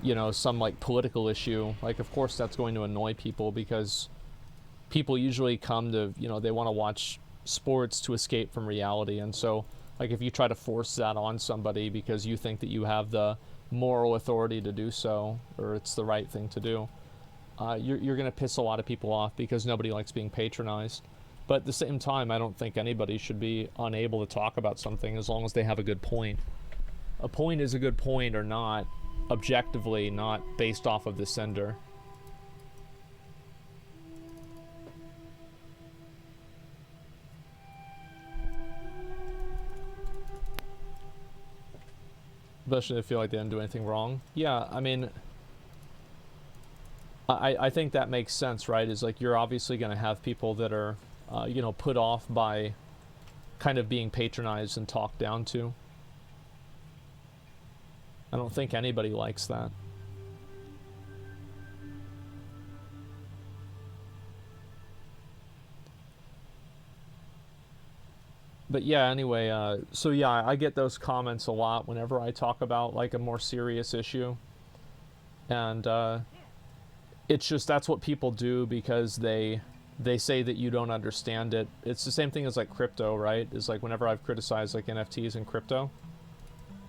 you know, some like political issue, like of course that's going to annoy people because people usually come to, you know, they want to watch sports to escape from reality. And so like if you try to force that on somebody because you think that you have the moral authority to do so, or it's the right thing to do, you're going to piss a lot of people off because nobody likes being patronized. But at the same time, I don't think anybody should be unable to talk about something as long as they have a good point. A point is a good point or not, objectively, not based off of the sender. Especially if they feel like they didn't do anything wrong. Yeah, I mean, I think that makes sense, right? Is like you're obviously going to have people that are, you know, put off by kind of being patronized and talked down to. I don't think anybody likes that. But yeah, anyway, so yeah, I get those comments a lot whenever I talk about like a more serious issue. And it's just, that's what people do because they say that you don't understand it. It's the same thing as like crypto, right? It's like whenever I've criticized like NFTs and crypto,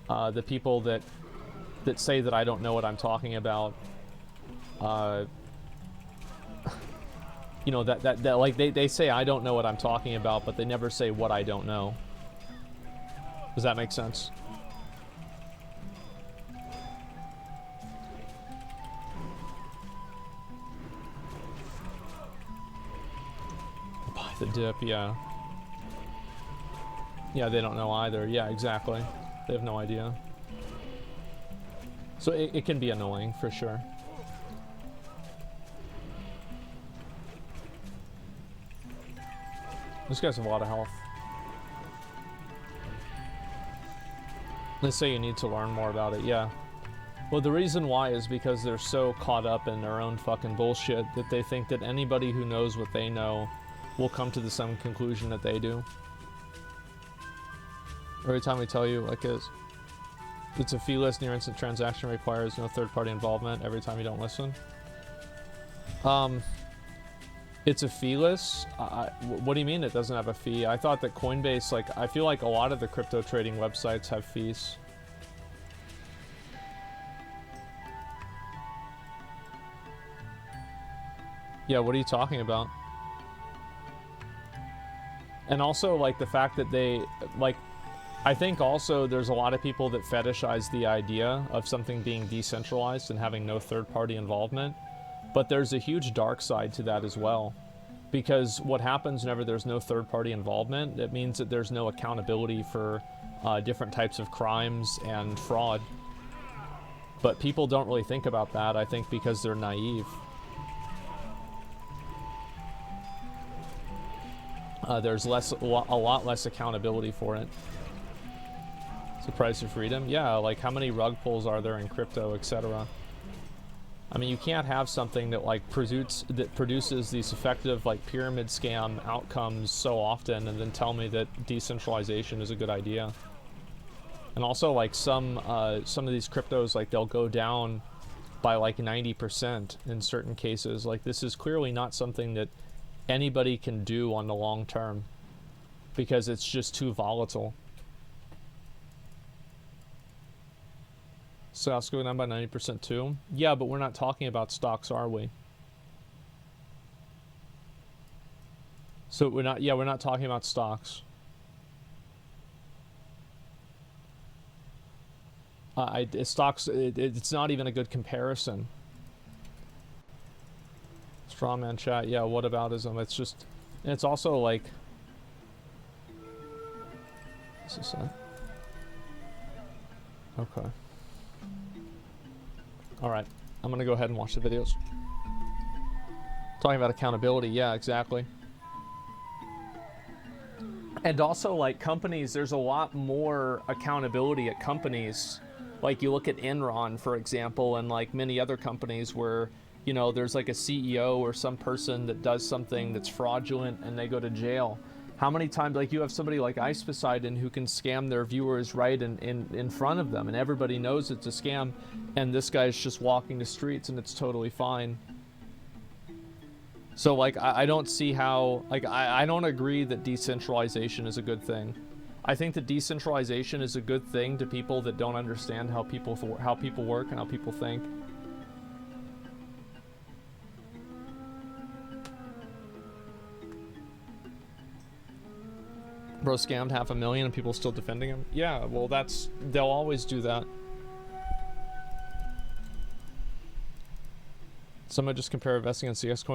the people that say that I don't know what I'm talking about, you know, that like they say I don't know what I'm talking about, but they never say what I don't know. Does that make sense? Buy the dip, yeah. Yeah, they don't know either. Yeah, exactly. They have no idea. So it can be annoying for sure. This guy's have a lot of health. They say you need to learn more about it, yeah. Well, the reason why is because they're so caught up in their own fucking bullshit that they think that anybody who knows what they know will come to the same conclusion that they do. Every time we tell you, like, it's a fee-less near-instant transaction, requires no third-party involvement every time you don't listen. It's a fee-less? What do you mean it doesn't have a fee? I thought that Coinbase, like, I feel like a lot of the crypto trading websites have fees. Yeah, what are you talking about? And also, like, the fact that they, like, I think also there's a lot of people that fetishize the idea of something being decentralized and having no third-party involvement. But there's a huge dark side to that as well. Because what happens whenever there's no third-party involvement, it means that there's no accountability for different types of crimes and fraud. But people don't really think about that, I think, because they're naive. There's a lot less accountability for it. It's the price of freedom. Yeah, like how many rug pulls are there in crypto, etc. I mean, you can't have something that like produces these effective like pyramid scam outcomes so often and then tell me that decentralization is a good idea. And also, like some of these cryptos, like they'll go down by like 90% in certain cases. Like this is clearly not something that anybody can do on the long term because it's just too volatile. Stocks go down by 90% too? Yeah, but we're not talking about stocks, are we? So we're not talking about stocks. Stocks, it's not even a good comparison. Strawman chat, yeah, whataboutism. It's just, it's also like, what's this at? Okay. Alright, I'm gonna go ahead and watch the videos. Talking about accountability, yeah, exactly. And also, like, companies, there's a lot more accountability at companies. Like you look at Enron, for example, and like many other companies where, you know, there's like a CEO or some person that does something that's fraudulent and they go to jail. How many times, like you have somebody like Ice Poseidon who can scam their viewers right in front of them, and everybody knows it's a scam, and this guy's just walking the streets and it's totally fine. So like I don't see how, like I don't agree that decentralization is a good thing. I think that decentralization is a good thing to people that don't understand how people work and how people think. Bro scammed 500,000 and people still defending him? Yeah, well they'll always do that. Someone just compare investing in CS coin